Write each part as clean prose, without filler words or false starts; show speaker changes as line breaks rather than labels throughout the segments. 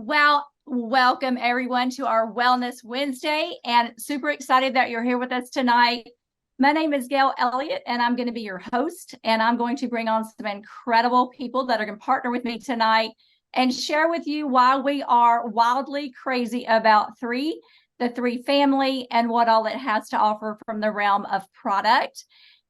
Well, welcome everyone to our Wellness Wednesday, and super excited that you're here with us tonight. My name is Gale Elliott, and I'm going to be your host, and I'm going to bring on some incredible people that are going to partner with me tonight and share with you why we are wildly crazy about the three family, and what all it has to offer from the realm of product.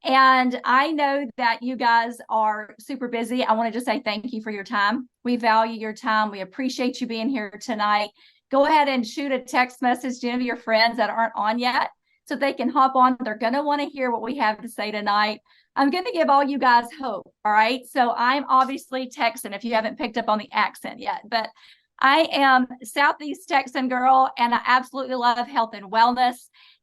And I know that you guys are super busy. I want to just say thank you for your time. We value your time. We appreciate you being here tonight. Go ahead and shoot a text message to any of your friends that aren't on yet so they can hop on. They're going to want to hear what we have to say tonight. I'm going to give all you guys hope. All right. So I'm obviously Texan, if you haven't picked up on the accent yet, but I am Southeast Texan girl, and I absolutely love health and wellness.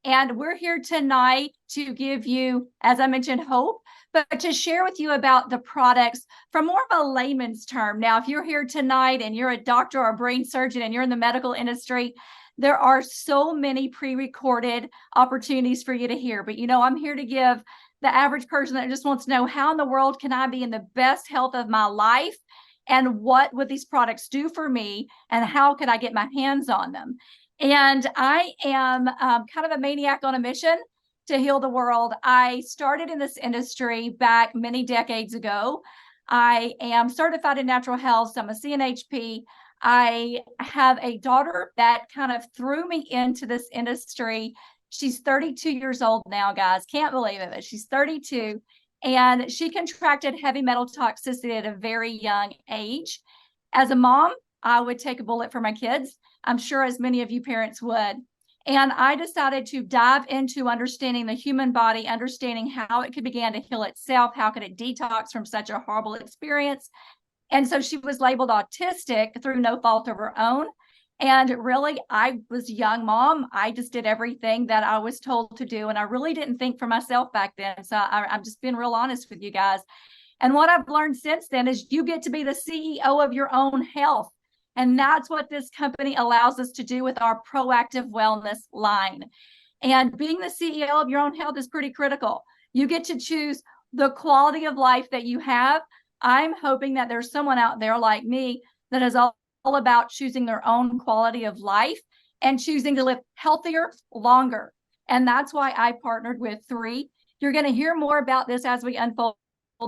And we're here tonight to give you, as I mentioned, hope, but to share with you about the products from more of a layman's term. Now, if you're here tonight and you're a doctor or a brain surgeon and you're in the medical industry, there are so many pre-recorded opportunities for you to hear. But, I'm here to give the average person that just wants to know, how in the world can I be in the best health of my life? And what would these products do for me? And how could I get my hands on them? And I am kind of a maniac on a mission to heal the world. I started in this industry back many decades ago. I am certified in natural health. So I'm a CNHP. I have a daughter that kind of threw me into this industry. She's 32 years old now, guys. Can't believe it, but she's 32. And she contracted heavy metal toxicity at a very young age. As a mom, I would take a bullet for my kids. I'm sure as many of you parents would. And I decided to dive into understanding the human body, understanding how it could begin to heal itself. How could it detox from such a horrible experience? And so she was labeled autistic through no fault of her own. And really, I was a young mom. I just did everything that I was told to do. And I really didn't think for myself back then. So I'm just being real honest with you guys. And what I've learned since then is you get to be the CEO of your own health. And that's what this company allows us to do with our proactive wellness line. And being the CEO of your own health is pretty critical. You get to choose the quality of life that you have. I'm hoping that there's someone out there like me that is all about choosing their own quality of life and choosing to live healthier, longer. And that's why I partnered with 3. You're going to hear more about this as we unfold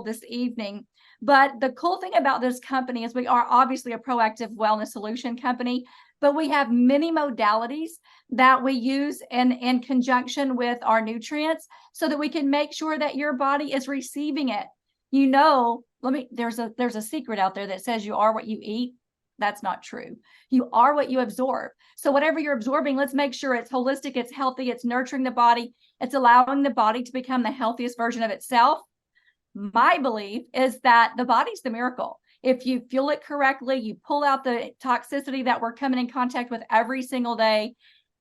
this evening. But the cool thing about this company is we are obviously a proactive wellness solution company, but we have many modalities that we use in conjunction with our nutrients so that we can make sure that your body is receiving it. There's a secret out there that says you are what you eat. That's not true. You are what you absorb. So whatever you're absorbing, let's make sure it's holistic, it's healthy, it's nurturing the body, it's allowing the body to become the healthiest version of itself. My belief is that the body's the miracle. If you fuel it correctly, you pull out the toxicity that we're coming in contact with every single day,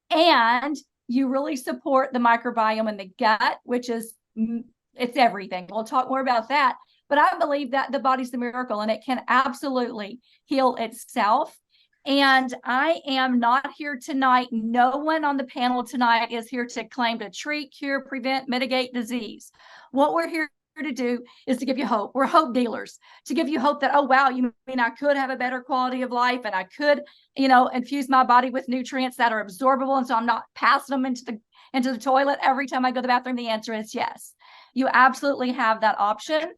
and you really support the microbiome in the gut, which is, it's everything. We'll talk more about that. But I believe that the body's the miracle and it can absolutely heal itself. And I am not here tonight. No one on the panel tonight is here to claim to treat, cure, prevent, mitigate disease. What we're here to do is to give you hope. We're hope dealers, to give you hope that, oh, wow, you mean I could have a better quality of life, and I could, infuse my body with nutrients that are absorbable. And so I'm not passing them into the toilet every time I go to the bathroom. The answer is yes. You absolutely have that option.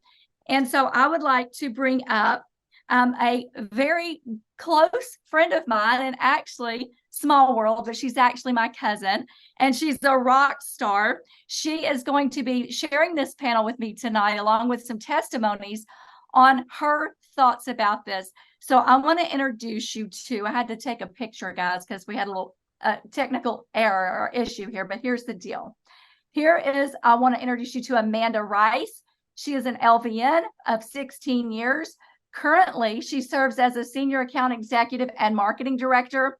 And so I would like to bring up a very close friend of mine, and actually small world, but she's actually my cousin, and she's a rock star. She is going to be sharing this panel with me tonight, along with some testimonies on her thoughts about this. So I want to introduce you to, I had to take a picture, guys, because we had a little technical error or issue here, but here's the deal. I want to introduce you to Amanda Rice. She is an LVN of 16 years. Currently, she serves as a senior account executive and marketing director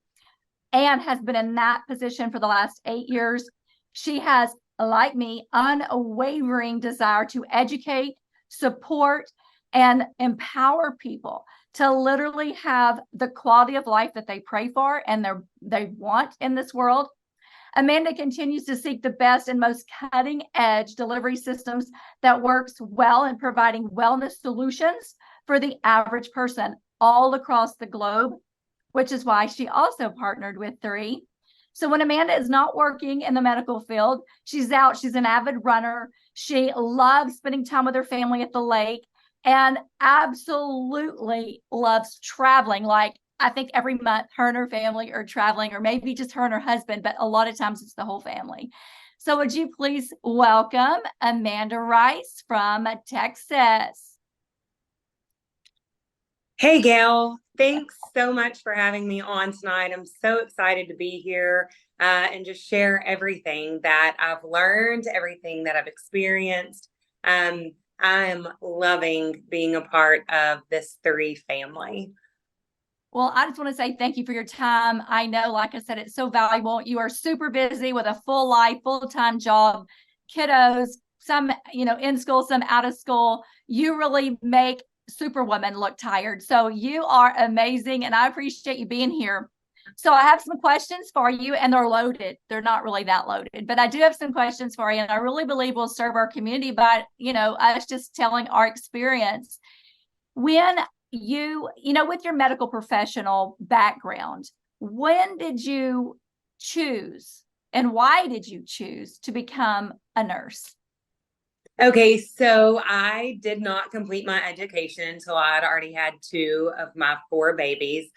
and has been in that position for the last 8 years. She has, like me, unwavering desire to educate, support, and empower people to literally have the quality of life that they pray for and they want in this world. Amanda continues to seek the best and most cutting-edge delivery systems that works well in providing wellness solutions for the average person all across the globe. which is why she also partnered with 3. So when Amanda is not working in the medical field, she's out. She's an avid runner. She loves spending time with her family at the lake and absolutely loves traveling. Like, I think every month her and her family are traveling, or maybe just her and her husband, but a lot of times it's the whole family. So would you please welcome Amanda Rice from Texas?
Hey, Gail. Thanks so much for having me on tonight. I'm so excited to be here and just share everything that I've learned, everything that I've experienced. I'm loving being a part of this 3 family.
Well, I just want to say thank you for your time. I know, like I said, it's so valuable. You are super busy with a full life, full-time job, kiddos, some, in school, some out of school. You really make Superwoman look tired. So you are amazing, and I appreciate you being here. So I have some questions for you, and they're loaded. They're not really that loaded, but I do have some questions for you, and I really believe we'll serve our community by, us just telling our experience. When with your medical professional background, when did you choose and why did you choose to become a nurse?
Okay, so I did not complete my education until I had already had 2 of my 4 babies.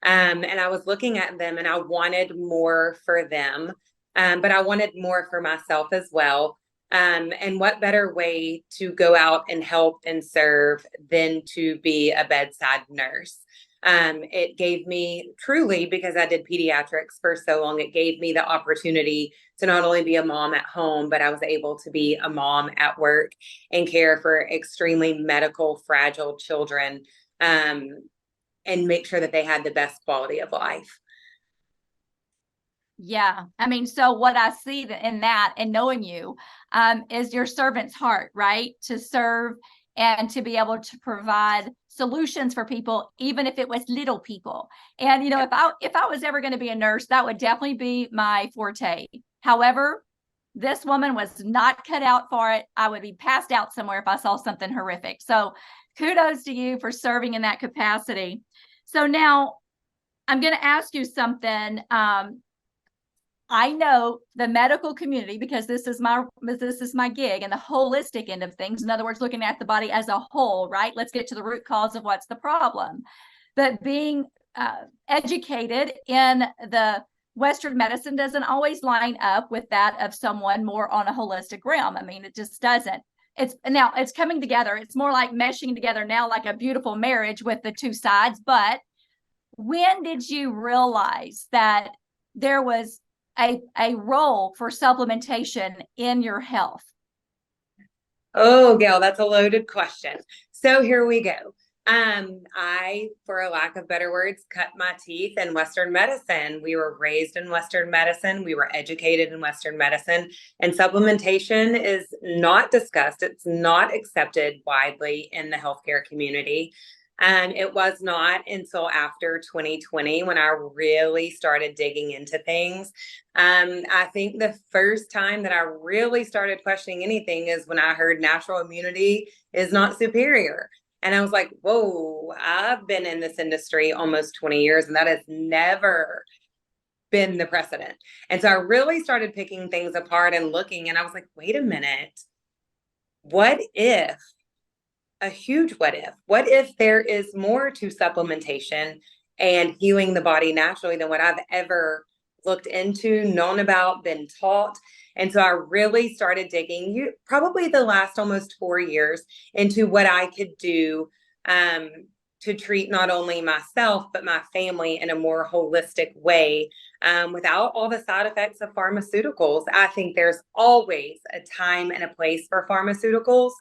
And I was looking at them and I wanted more for them, but I wanted more for myself as well. And what better way to go out and help and serve than to be a bedside nurse? It gave me truly, because I did pediatrics for so long, it gave me the opportunity to not only be a mom at home, but I was able to be a mom at work and care for extremely medical, fragile children, and make sure that they had the best quality of life.
Yeah. I mean, so what I see in that and knowing you is your servant's heart, right? To serve and to be able to provide solutions for people, even if it was little people. And, if I was ever going to be a nurse, that would definitely be my forte. However, this woman was not cut out for it. I would be passed out somewhere if I saw something horrific. So kudos to you for serving in that capacity. So now I'm going to ask you something. I know the medical community, because this is my gig, and the holistic end of things. In other words, looking at the body as a whole, right? Let's get to the root cause of what's the problem. But being educated in the Western medicine doesn't always line up with that of someone more on a holistic realm. I mean, it just doesn't. It's coming together. It's more like meshing together now, like a beautiful marriage with the 2 sides. But when did you realize that there was a role for supplementation in your health?
Oh, Gail, that's a loaded question. So here we go. I, for a lack of better words, cut my teeth in Western medicine. We were raised in Western medicine. We were educated in Western medicine, and supplementation is not discussed. It's not accepted widely in the healthcare community. It was not until after 2020 when I really started digging into things. I think the first time that I really started questioning anything is when I heard natural immunity is not superior. And I was like, whoa, I've been in this industry almost 20 years, and that has never been the precedent. And so I really started picking things apart and looking, and I was like, wait a minute, what if? A huge what if there is more to supplementation and healing the body naturally than what I've ever looked into, known about, been taught? And so I really started digging, probably the last almost 4 years, into what I could do to treat not only myself, but my family in a more holistic way, without all the side effects of pharmaceuticals. I think there's always a time and a place for pharmaceuticals.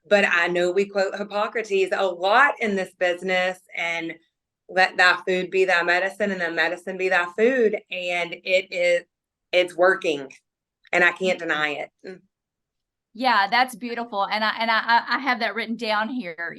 But I know we quote Hippocrates a lot in this business, and let thy food be thy medicine and thy medicine be thy food. And it's working, and I can't deny it.
Yeah, that's beautiful. And I have that written down here,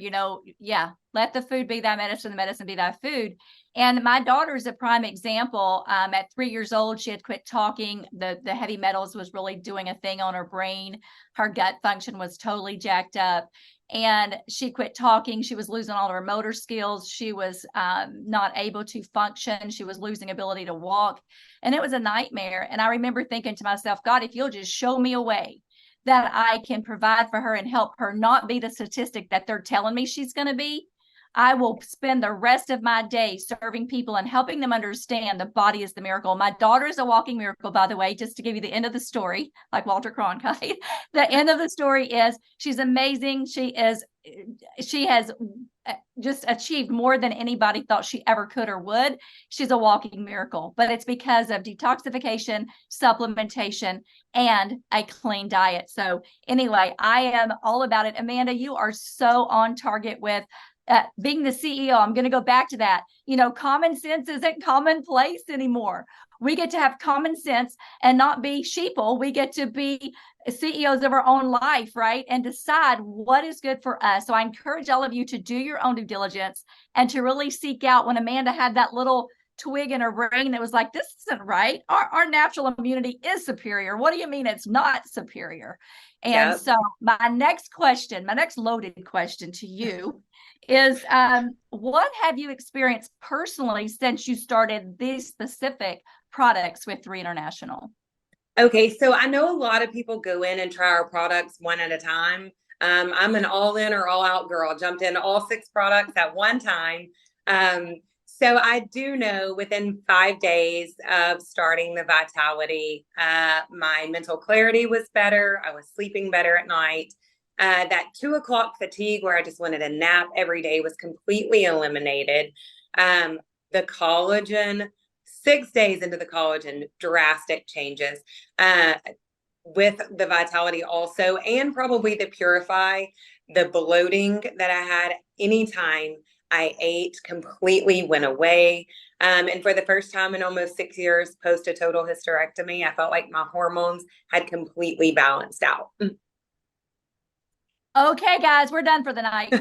let the food be thy medicine, the medicine be thy food. And my daughter's a prime example. At 3 years old, she had quit talking. The heavy metals was really doing a thing on her brain. Her gut function was totally jacked up. and she quit talking. She was losing all of her motor skills. She was not able to function. She was losing ability to walk, and it was a nightmare. And I remember thinking to myself, God, if you'll just show me a way that I can provide for her and help her not be the statistic that they're telling me she's going to be, I will spend the rest of my day serving people and helping them understand the body is the miracle. My daughter is a walking miracle, by the way, just to give you the end of the story, like Walter Cronkite. The end of the story is she's amazing. She has just achieved more than anybody thought she ever could or would. She's a walking miracle, but it's because of detoxification, supplementation, and a clean diet. So anyway, I am all about it. Amanda, you are so on target with being the CEO. I'm going to go back to that. Common sense isn't commonplace anymore. We get to have common sense and not be sheeple. We get to be CEOs of our own life, right? And decide what is good for us. So I encourage all of you to do your own due diligence and to really seek out. When Amanda had that little twig in her brain that was like, this isn't right. Our natural immunity is superior. What do you mean it's not superior? And so my next loaded question to you is, what have you experienced personally since you started these specific products with 3 International?
Okay, so I know a lot of people go in and try our products one at a time. I'm an all in or all out girl. Jumped into all 6 products at one time. So I do know within 5 days of starting the Vitality, my mental clarity was better. I was sleeping better at night. That 2 o'clock fatigue where I just wanted a nap every day was completely eliminated. The collagen, 6 days into the collagen, drastic changes. With the Vitality also, and probably the Purify, the bloating that I had anytime I ate completely went away. And for the first time in almost 6 years post a total hysterectomy, I felt like my hormones had completely balanced out.
Okay, guys, we're done for the night.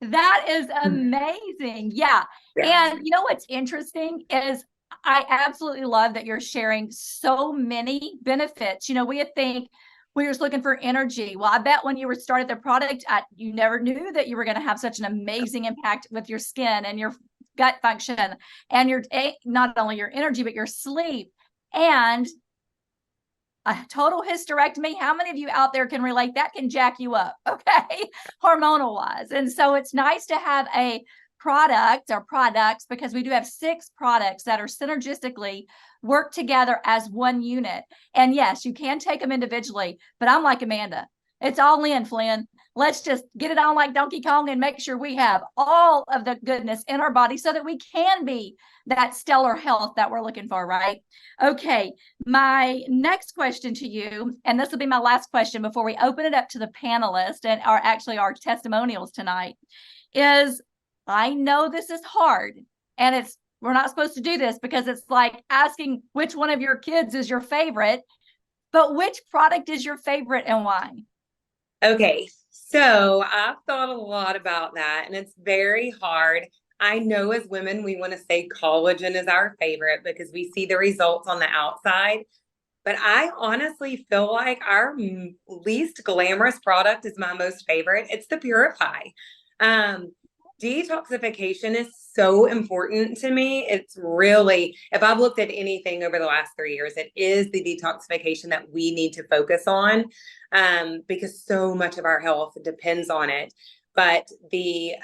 That is amazing. Yeah. And what's interesting is I absolutely love that you're sharing so many benefits. We would think we're just looking for energy. Well, I bet when you started the product, you never knew that you were going to have such an amazing impact with your skin and your gut function and your, not only your energy, but your sleep and a total hysterectomy. How many of you out there can relate? That can jack you up, okay, hormonal wise. And so it's nice to have a product or products, because we do have 6 products that are synergistically work together as one unit. And yes, you can take them individually, but I'm like Amanda. It's all in, Flynn. Let's just get it on like Donkey Kong and make sure we have all of the goodness in our body so that we can be that stellar health that we're looking for, right? Okay, my next question to you, and this will be my last question before we open it up to the panelists and our testimonials tonight, is I know this is hard, and we're not supposed to do this because it's like asking which one of your kids is your favorite, but which product is your favorite and why?
Okay, so I've thought a lot about that, and it's very hard. I know as women, we want to say collagen is our favorite because we see the results on the outside. But I honestly feel like our least glamorous product is my most favorite. It's the Purify. Detoxification is so important to me. It's really, if I've looked at anything over the last 3 years, it is the detoxification that we need to focus on, because so much of our health depends on it. But the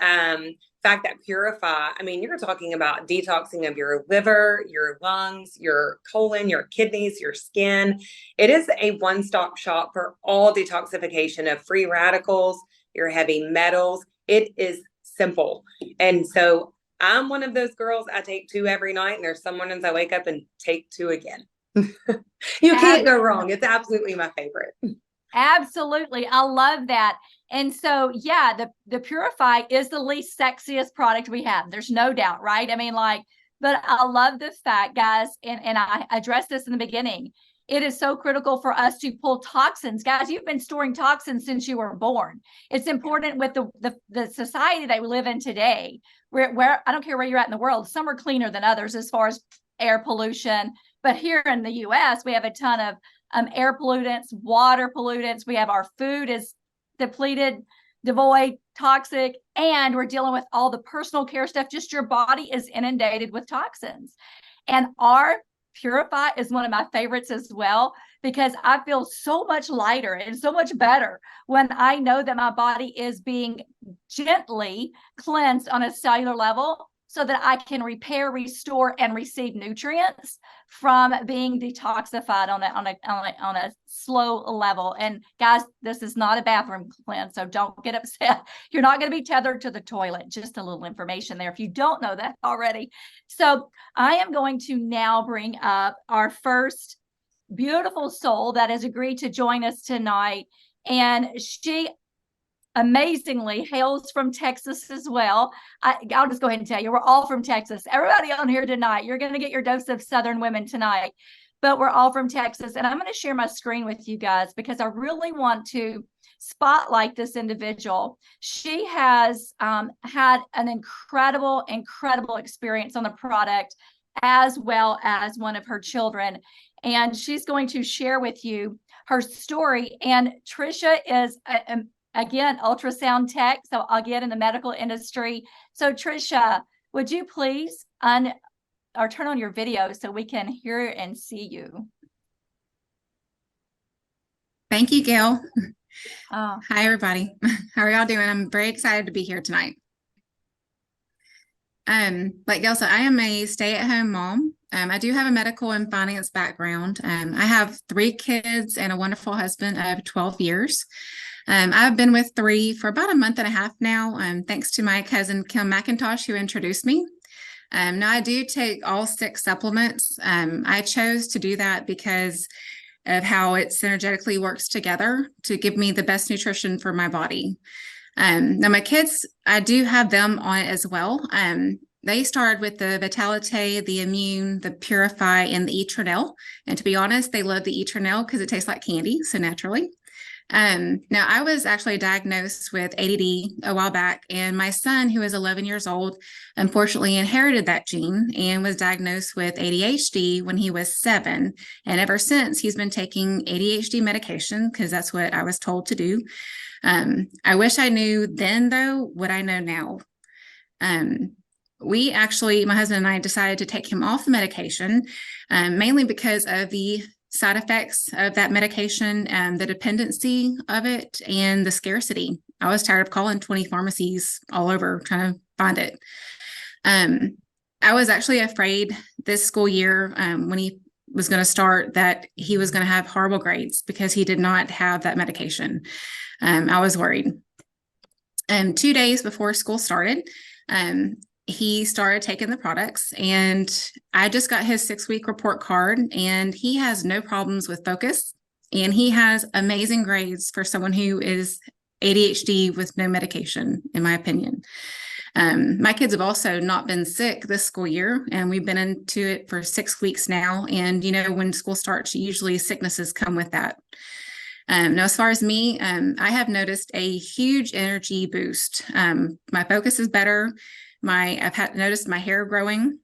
fact that Purify, I mean, you're talking about detoxing of your liver, your lungs, your colon, your kidneys, your skin. It is a one-stop shop for all detoxification of free radicals, your heavy metals. It is simple. And so I'm one of those girls, I take 2 every night, and there's some mornings I wake up and take 2 again. You can't go wrong. It's absolutely my favorite.
Absolutely. I love that. And so, yeah, the Purify is the least sexiest product we have. There's no doubt, right? I mean, but I love the fact, guys, and I addressed this in the beginning. It is so critical for us to pull toxins. Guys, you've been storing toxins since you were born. It's important with the society that we live in today, where I don't care where you're at in the world, some are cleaner than others as far as air pollution. But here in the US, we have a ton of air pollutants, water pollutants. We have our food is depleted. devoid, toxic, and we're dealing with all the personal care stuff. Just your body is inundated with toxins. And our Purify is one of my favorites as well, because I feel so much lighter and so much better when I know that my body is being gently cleansed on a cellular level, so that I can repair, restore, and receive nutrients from being detoxified on a slow level. And guys, this is not a bathroom cleanse, so don't get upset. You're not going to be tethered to the toilet. Just a little information there if you don't know that already. So I am going to now bring up our first beautiful soul that has agreed to join us tonight. And she amazingly hails from Texas as well. I'll just go ahead and tell you, we're all from Texas. Everybody on here tonight, you're going to get your dose of Southern women tonight, but we're all from Texas. And I'm going to share my screen with you guys because I really want to spotlight this individual. She has had an incredible experience on the product, as well as one of her children. And she's going to share with you her story. And Tricia is again, ultrasound tech, so I'll get in the medical industry. So Tricia, would you please turn on your video so we can hear and see you?
Thank you, Gail.
Oh.
Hi, everybody. How are y'all doing? I'm very excited to be here tonight. Like Gail said, I am a stay-at-home mom. I do have a medical and finance background. I have 3 kids and a wonderful husband of 12 years. I've been with 3 for about a month and a half now, thanks to my cousin Kim McIntosh, who introduced me. Now I do take all 6 supplements. I chose to do that because of how it synergetically works together to give me the best nutrition for my body. Now my kids, I do have them on it as well. They started with the Vitality, the Immune, the Purify, and the Etranel. And to be honest, they love the Etranel because it tastes like candy, so naturally. Now I was actually diagnosed with ADD a while back, and my son, who is 11 years old, unfortunately inherited that gene and was diagnosed with ADHD when he was 7. And ever since, he's been taking ADHD medication because that's what I was told to do. I wish I knew then, though, what I know now. We actually, my husband and I, decided to take him off the medication, mainly because of the side effects of that medication, the dependency of it, and the scarcity. I was tired of calling 20 pharmacies all over trying to find it. I was actually afraid this school year, when he was going to start, that he was going to have horrible grades because he did not have that medication. I was worried. 2 days before school started, he started taking the products, and I just got his 6-week report card, and he has no problems with focus, and he has amazing grades for someone who is ADHD with no medication, in my opinion. My kids have also not been sick this school year, and we've been into it for 6 weeks now. And, you know, when school starts, usually sicknesses come with that. Now, as far as me, I have noticed a huge energy boost. My focus is better. I've noticed my hair growing,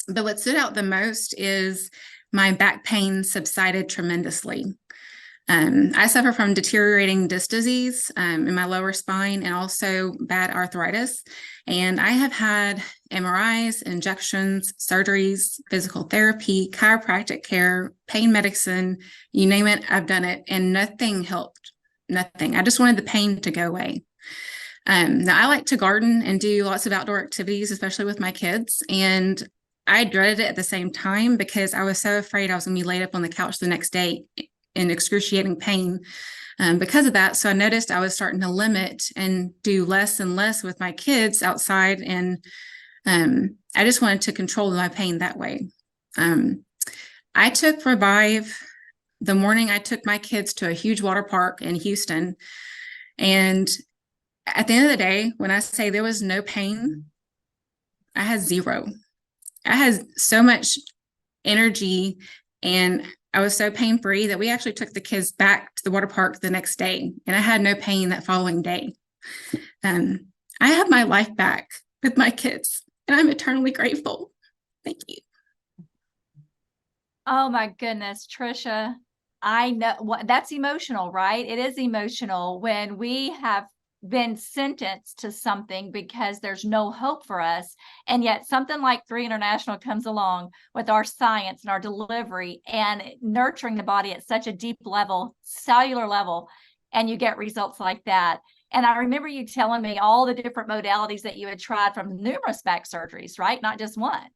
but what stood out the most is my back pain subsided tremendously. I suffer from deteriorating disc disease in my lower spine and also bad arthritis. And I have had MRIs, injections, surgeries, physical therapy, chiropractic care, pain medicine, you name it, I've done it, and nothing helped. Nothing. I just wanted the pain to go away. Now I like to garden and do lots of outdoor activities, especially with my kids. And I dreaded it at the same time because I was so afraid I was going to be laid up on the couch the next day in excruciating pain because of that. So I noticed I was starting to limit and do less and less with my kids outside. And I just wanted to control my pain that way. I took Revive the morning I took my kids to a huge water park in Houston. And at the end of the day, when I say there was no pain, I had 0. I had so much energy, and I was so pain-free that we actually took the kids back to the water park the next day, and I had no pain that following day. I have my life back with my kids, and I'm eternally grateful. Thank you.
Oh my goodness, Tricia. I know that's emotional, right? It is emotional when we have been sentenced to something because there's no hope for us. And yet something like 3 International comes along with our science and our delivery and nurturing the body at such a deep level, cellular level, and you get results like that. And I remember you telling me all the different modalities that you had tried from numerous back surgeries, right? Not just one.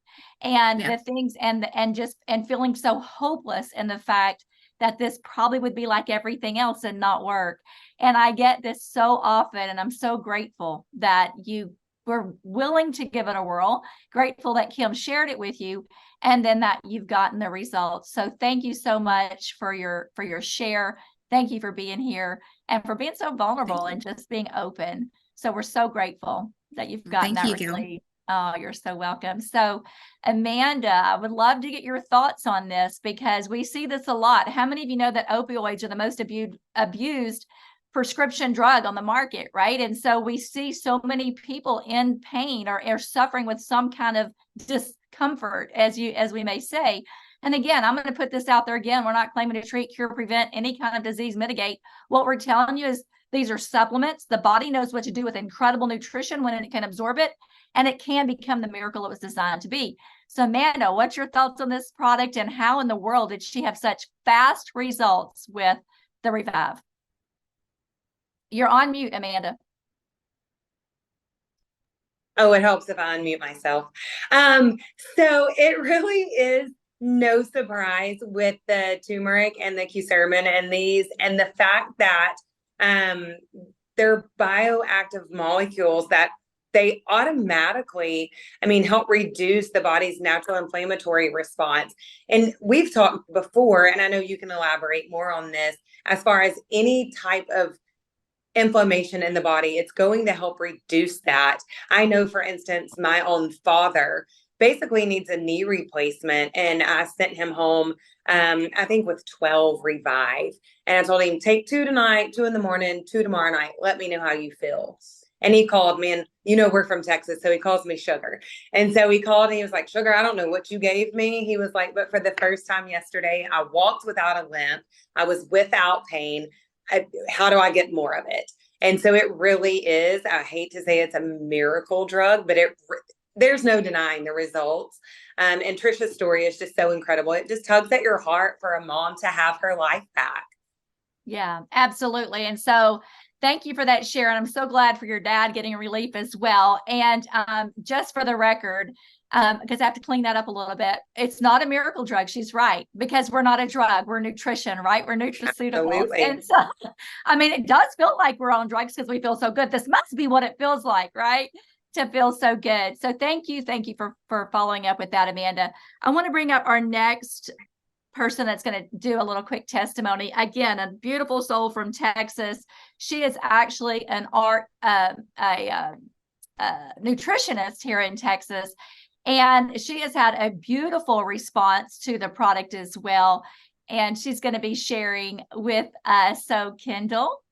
And the things and feeling so hopeless in the fact that this probably would be like everything else and not work. And I get this so often, and I'm so grateful that you were willing to give it a whirl, grateful that Kim shared it with you, and then that you've gotten the results. So thank you so much for your share. Thank you for being here and for being so vulnerable and just being open. So we're so grateful that you've gotten that relief. Oh, you're so welcome. So Amanda, I would love to get your thoughts on this because we see this a lot. How many of you know that opioids are the most abused prescription drug on the market, right? And so we see so many people in pain or are suffering with some kind of discomfort, as we may say. And again, I'm going to put this out there again. We're not claiming to treat, cure, prevent any kind of disease, mitigate. What we're telling you is these are supplements. The body knows what to do with incredible nutrition when it can absorb it, and it can become the miracle it was designed to be. So Amanda, what's your thoughts on this product and how in the world did she have such fast results with the Revive? You're on mute, Amanda.
Oh, it helps if I unmute myself. So it really is no surprise with the turmeric and the curcumin and the fact that they're bioactive molecules that they automatically, help reduce the body's natural inflammatory response. And we've talked before, and I know you can elaborate more on this, as far as any type of inflammation in the body, it's going to help reduce that. I know, for instance, my own father basically needs a knee replacement, and I sent him home, I think with 12 Revive. And I told him, take 2 tonight, 2 in the morning, 2 tomorrow night. Let me know how you feel. And he called me, and we're from Texas, so he calls me Sugar. And so he called and he was like, Sugar, I don't know what you gave me. He was like, but for the first time yesterday, I walked without a limp. I was without pain. How do I get more of it? And so it really is, I hate to say it's a miracle drug, but there's no denying the results. And Tricia's story is just so incredible. It just tugs at your heart for a mom to have her life back.
Yeah, absolutely. And so thank you for that, Sharon. I'm so glad for your dad getting relief as well. And just for the record, because I have to clean that up a little bit, it's not a miracle drug. She's right, because we're not a drug. We're nutrition, right? We're nutraceuticals. Absolutely. And so, it does feel like we're on drugs because we feel so good. This must be what it feels like, right? To feel so good. So thank you for following up with that, Amanda. I want to bring up our next person that's going to do a little quick testimony. Again, a beautiful soul from Texas. She is actually a nutritionist here in Texas, and she has had a beautiful response to the product as well. And she's going to be sharing with us. So Kindell.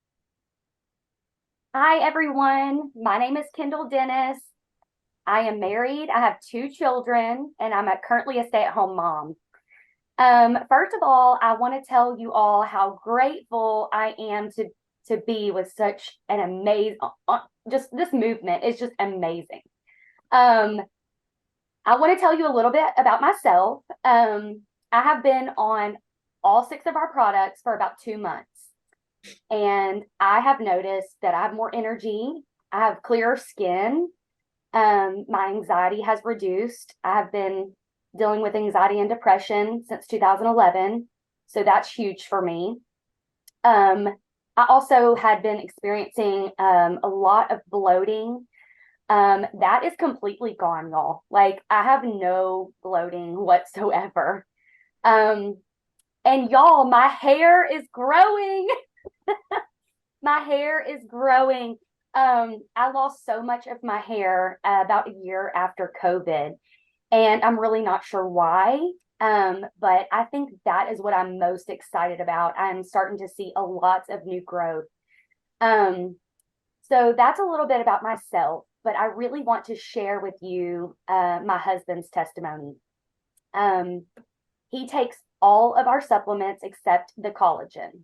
Hi, everyone. My name is Kindell Dennis. I am married. I have 2 children, and I'm currently a stay-at-home mom. First of all, I want to tell you all how grateful I am to be with such an amazing, just this movement is just amazing. I want to tell you a little bit about myself. I have been on all 6 of our products for about 2 months. And I have noticed that I have more energy. I have clearer skin. My anxiety has reduced. I have been dealing with anxiety and depression since 2011. So that's huge for me. I also had been experiencing a lot of bloating. That is completely gone, y'all. Like, I have no bloating whatsoever. And y'all, my hair is growing. My hair is growing. I lost so much of my hair about a year after COVID, and I'm really not sure why. But I think that is what I'm most excited about. I'm starting to see a lot of new growth. So that's a little bit about myself, but I really want to share with you my husband's testimony. He takes all of our supplements except the collagen.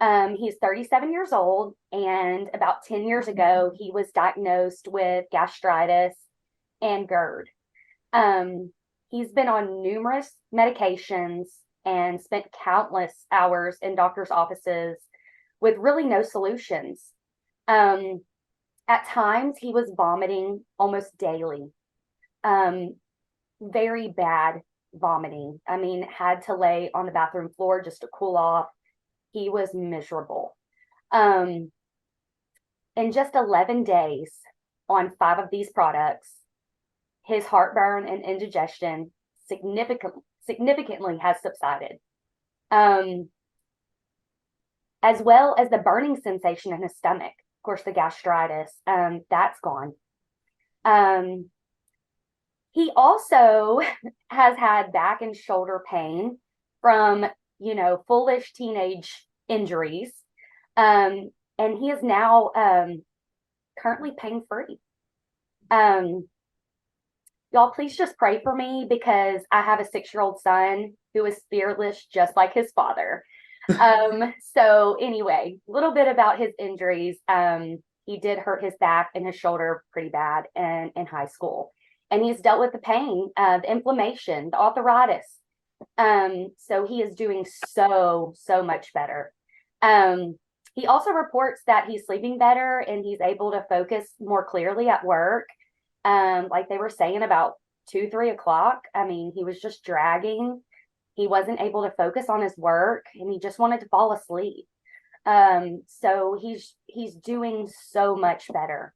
He's 37 years old, and about 10 years ago, he was diagnosed with gastritis and GERD. He's been on numerous medications and spent countless hours in doctors' offices with really no solutions. At times, he was vomiting almost daily. Very bad vomiting. I mean, had to lay on the bathroom floor just to cool off. He was miserable. In just 11 days on 5 of these products, his heartburn and indigestion significantly has subsided. As well as the burning sensation in his stomach. Of course, the gastritis, that's gone. He also has had back and shoulder pain from, foolish teenage injuries. And he is now currently pain-free. Y'all, please just pray for me because I have a 6-year-old son who is fearless, just like his father. So anyway, a little bit about his injuries. He did hurt his back and his shoulder pretty bad in high school. And he's dealt with the pain, the inflammation, the arthritis. So he is doing so much better. He also reports that he's sleeping better and he's able to focus more clearly at work. Like they were saying about 2-3 o'clock. I mean, he was just dragging. He wasn't able to focus on his work and he just wanted to fall asleep. So he's doing so much better.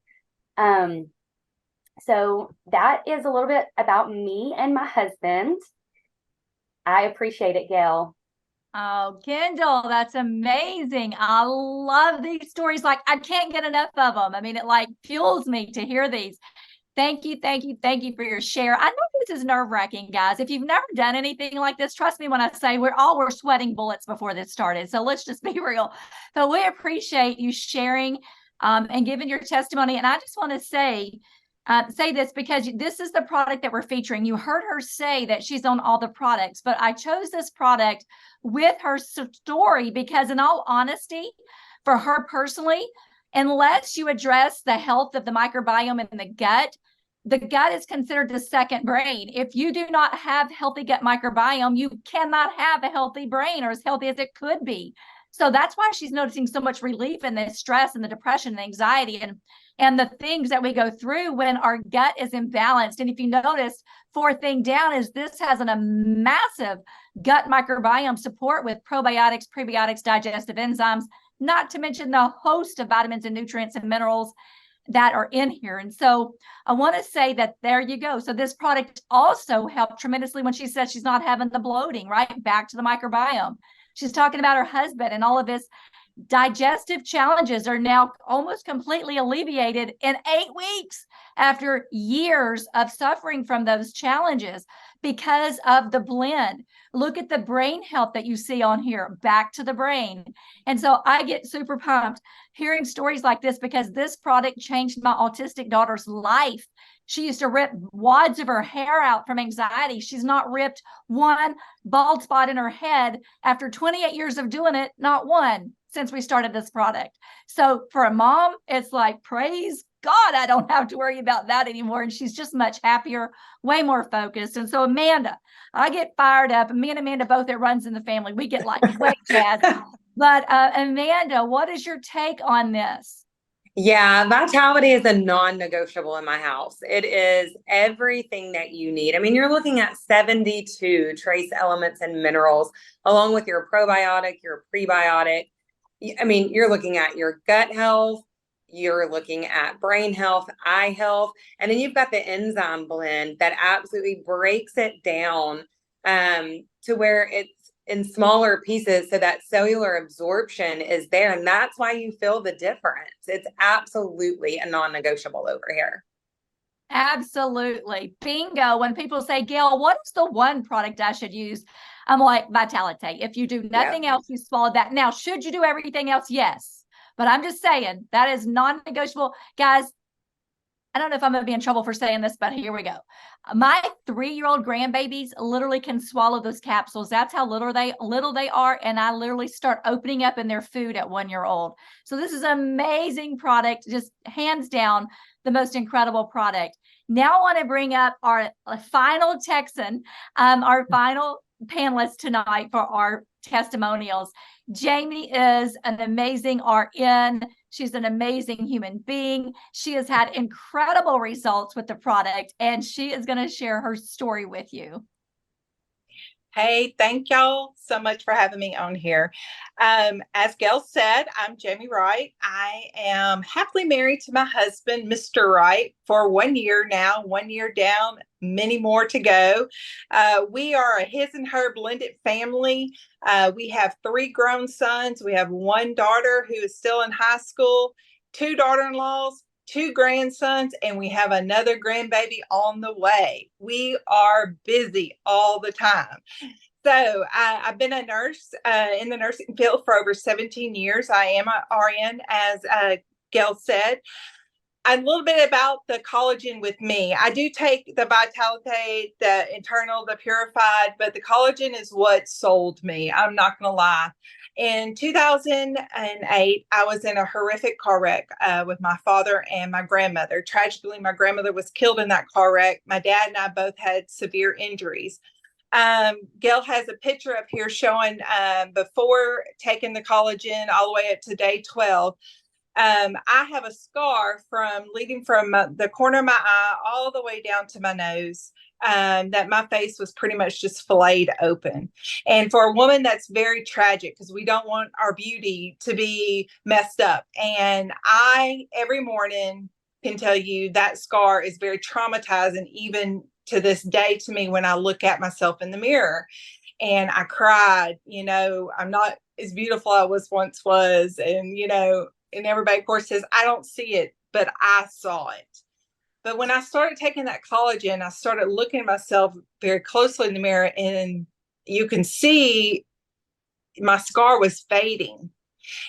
So that is a little bit about me and my husband. I appreciate it, Gale.
Oh, Kindell, that's amazing. I love these stories. Like, I can't get enough of them. I mean, it like fuels me to hear these. Thank you for your share. I know this is nerve-wracking, guys. If you've never done anything like this, trust me when I say we're sweating bullets before this started. So let's just be real. So we appreciate you sharing and giving your testimony. And I just want to say this because this is the product that we're featuring. You heard her say that she's on all the products, but I chose this product with her story because, in all honesty, for her personally, unless you address the health of the microbiome in the gut is considered the second brain. If you do not have healthy gut microbiome, you cannot have a healthy brain or as healthy as it could be. So that's why she's noticing so much relief in the stress and the depression and anxiety and the things that we go through when our gut is imbalanced. And if you notice, 4th thing down is this has a massive gut microbiome support with probiotics, prebiotics, digestive enzymes, not to mention the host of vitamins and nutrients and minerals that are in here. And so I want to say that there you go. So this product also helped tremendously when she said she's not having the bloating, right? Back to the microbiome. She's talking about her husband and all of his digestive challenges are now almost completely alleviated in 8 weeks after years of suffering from those challenges because of the blend. Look at the brain health that you see on here, back to the brain. And so I get super pumped hearing stories like this because this product changed my autistic daughter's life. She used to rip wads of her hair out from anxiety. She's not ripped one bald spot in her head after 28 years of doing it, not one since we started this product. So for a mom, it's like, praise God, I don't have to worry about that anymore. And she's just much happier, way more focused. And so Amanda, I get fired up. And me and Amanda both, it runs in the family. We get like way jazz. But Amanda, what is your take on this?
Yeah, vitality is a non-negotiable in my house. It is everything that you need. I mean, you're looking at 72 trace elements and minerals, along with your probiotic, your prebiotic. I mean, you're looking at your gut health, you're looking at brain health, eye health, and then you've got the enzyme blend that absolutely breaks it down to where it's in smaller pieces so that cellular absorption is there. And that's why you feel the difference. It's absolutely a non-negotiable over here.
Absolutely. Bingo. When people say, Gale, what is the one product I should use? I'm like, Vitality. If you do nothing else, you swallow that. Now, should you do everything else? Yes. But I'm just saying that is non-negotiable. Guys, I don't know if I'm going to be in trouble for saying this, but here we go. My 3-year-old grandbabies literally can swallow those capsules. That's how little they are. And I literally start opening up in their food at 1-year-old. So this is an amazing product, just hands down, the most incredible product. Now I want to bring up our final Texan, our final panelist tonight for our testimonials. Jaime is an amazing RN. She's an amazing human being. She has had incredible results with the product, and she is going to share her story with you.
Hey, thank y'all so much for having me on here. As Gale said, I'm Jaime Wright. I am happily married to my husband, Mr. Wright, for 1 year now, 1 year down, many more to go. We are a his and her blended family. We have 3 grown sons. We have 1 daughter who is still in high school, 2 daughter-in-laws, 2 grandsons, and we have another grandbaby on the way. We are busy all the time. So I've been a nurse in the nursing field for over 17 years. I am an RN, as Gale said. A little bit about the collagen with me. I do take the Vitality, the internal, the purified, but the collagen is what sold me. I'm not going to lie. In 2008, I was in a horrific car wreck with my father and my grandmother. Tragically, my grandmother was killed in that car wreck. My dad and I both had severe injuries. Gale has a picture up here showing before taking the collagen all the way up to day 12. I have a scar leading from the corner of my eye all the way down to my nose. That my face was pretty much just filleted open. And for a woman, that's very tragic because we don't want our beauty to be messed up. And I, every morning, can tell you that scar is very traumatizing, even to this day, to me, when I look at myself in the mirror. And I cried, I'm not as beautiful I once was. And, and everybody, of course, says, I don't see it, but I saw it. But when I started taking that collagen, I started looking at myself very closely in the mirror, and you can see my scar was fading,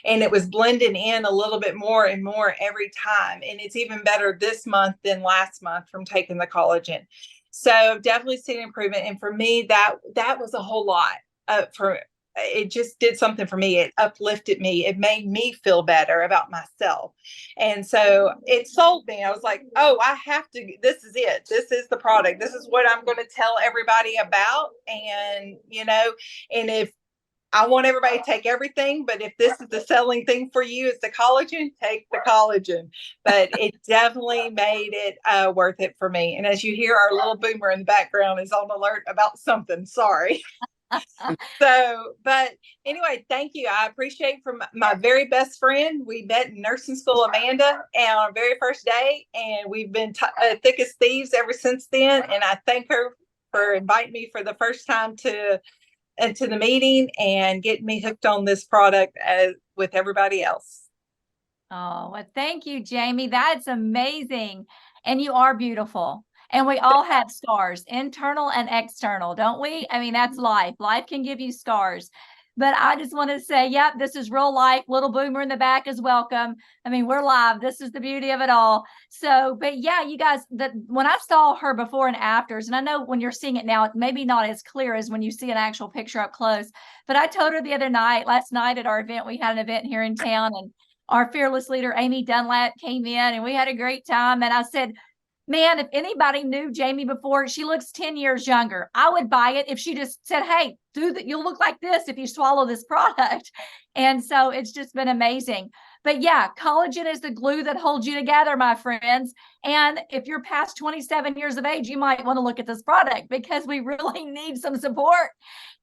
and it was blending in a little bit more and more every time. And it's even better this month than last month from taking the collagen. So definitely seen improvement. And for me, that was a whole lot. It just did something for me. It uplifted me. It made me feel better about myself. And so it sold me. I was like, oh, this is it. This is the product. This is what I'm going to tell everybody about. And, and if I want everybody to take everything, but if this is the selling thing for you, it's the collagen, take the collagen. But it definitely made it worth it for me. And as you hear, our little boomer in the background is on alert about something. Sorry. But anyway, thank you. I appreciate from my very best friend. We met in nursing school, Amanda, on our very first day, and we've been thick as thieves ever since then. And I thank her for inviting me for the first time to the meeting and getting me hooked on this product with everybody else.
Oh, well, thank you, Jaime. That's amazing. And you are beautiful. And we all have scars, internal and external, don't we? I mean, that's life. Life can give you scars. But I just want to say, yep, this is real life. Little boomer in the back is welcome. I mean, we're live. This is the beauty of it all. So, but yeah, you guys, when I saw her before and afters, and I know when you're seeing it now, it maybe not as clear as when you see an actual picture up close. But I told her last night at our event, we had an event here in town, and our fearless leader, Amy Dunlap, came in, and we had a great time. And I said, man, if anybody knew Jaime before, she looks 10 years younger. I would buy it if she just said, hey, you'll look like this if you swallow this product. And so it's just been amazing. But yeah, collagen is the glue that holds you together, my friends. And if you're past 27 years of age, you might want to look at this product because we really need some support.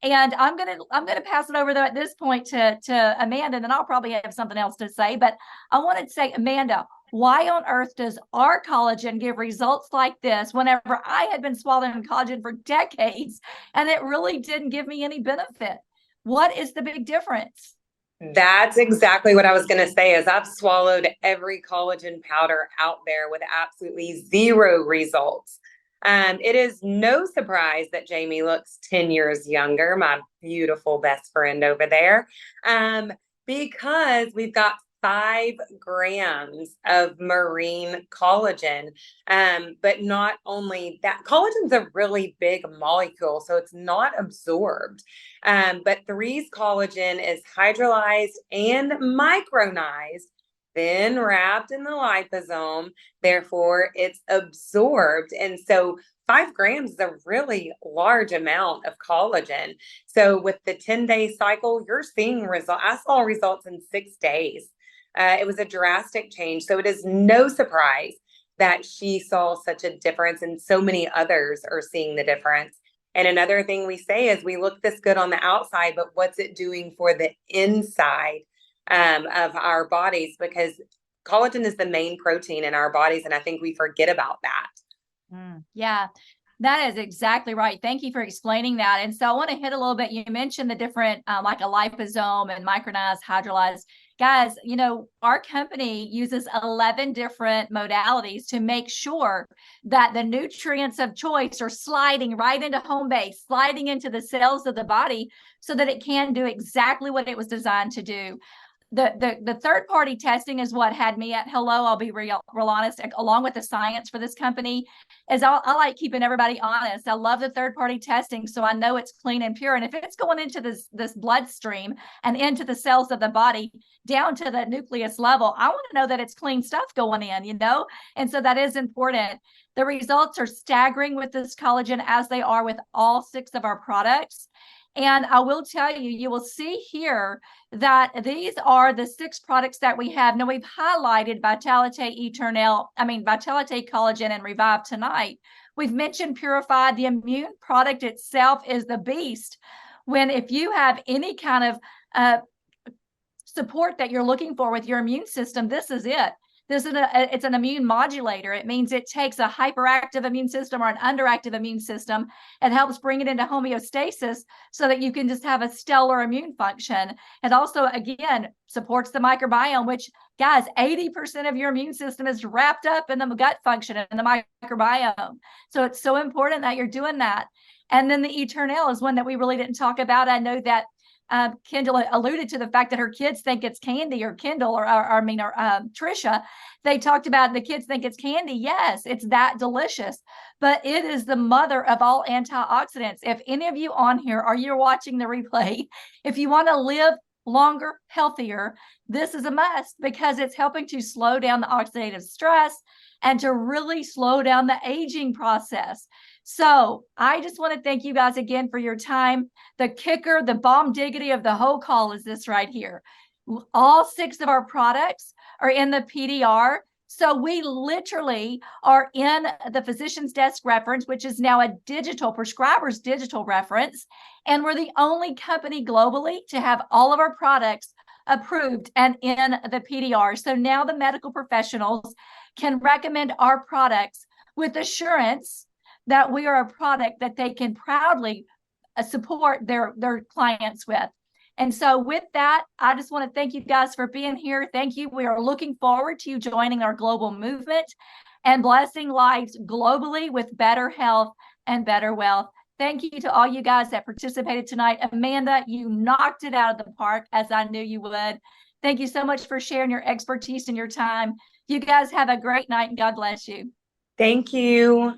And I'm gonna pass it over though at this point to Amanda, and then I'll probably have something else to say. But I wanted to say, Amanda, why on earth does our collagen give results like this whenever I had been swallowing collagen for decades and it really didn't give me any benefit? What is the big difference?
That's exactly what I was going to say. Is I've swallowed every collagen powder out there with absolutely zero results. It is no surprise that Jaime looks 10 years younger, my beautiful best friend over there, because we've got 5 grams of marine collagen. But not only that, collagen's a really big molecule, so it's not absorbed. But 3's collagen is hydrolyzed and micronized, then wrapped in the liposome. Therefore, it's absorbed. And so 5 grams is a really large amount of collagen. So with the 10-day cycle, you're seeing results. I saw results in 6 days. It was a drastic change. So it is no surprise that she saw such a difference, and so many others are seeing the difference. And another thing we say is we look this good on the outside, but what's it doing for the inside of our bodies? Because collagen is the main protein in our bodies, and I think we forget about that.
Yeah, that is exactly right. Thank you for explaining that. And so I want to hit a little bit. You mentioned the different, like a liposome and micronized, hydrolyzed. Guys, you know, our company uses 11 different modalities to make sure that the nutrients of choice are sliding right into home base, sliding into the cells of the body so that it can do exactly what it was designed to do. The third party testing is what had me at hello. I'll be real honest, along with the science for this company, is I like keeping everybody honest. I love the third party testing, so I know it's clean and pure. And if it's going into this bloodstream and into the cells of the body down to the nucleus level, I want to know that it's clean stuff going in, you know? And so that is important. The results are staggering with this collagen, as they are with all 6 of our products. And I will tell you, you will see here that these are the 6 products that we have. Now, we've highlighted Vitality Collagen and Revive tonight. We've mentioned Purified. The immune product itself is the beast. If you have any kind of support that you're looking for with your immune system, this is it. It's an immune modulator. It means it takes a hyperactive immune system or an underactive immune system and helps bring it into homeostasis so that you can just have a stellar immune function. It also, again, supports the microbiome, which, guys, 80% of your immune system is wrapped up in the gut function and the microbiome. So it's so important that you're doing that. And then the Eternal is one that we really didn't talk about. I know that Kindell alluded to the fact that her kids think it's candy, or Kindell, or Tricia. They talked about the kids think it's candy. Yes, it's that delicious, but it is the mother of all antioxidants. If any of you on here, or you're watching the replay, if you want to live longer, healthier, this is a must, because it's helping to slow down the oxidative stress and to really slow down the aging process. So I just want to thank you guys again for your time. The kicker, the bomb diggity of the whole call is this right here. All 6 of our products are in the PDR. So we literally are in the physician's desk reference, which is now a digital prescriber's digital reference. And we're the only company globally to have all of our products approved and in the PDR. So now the medical professionals can recommend our products with assurance that we are a product that they can proudly support their clients with. And so with that, I just want to thank you guys for being here. Thank you. We are looking forward to you joining our global movement and blessing lives globally with better health and better wealth. Thank you to all you guys that participated tonight. Amanda, you knocked it out of the park, as I knew you would. Thank you so much for sharing your expertise and your time. You guys have a great night, and God bless you.
Thank you.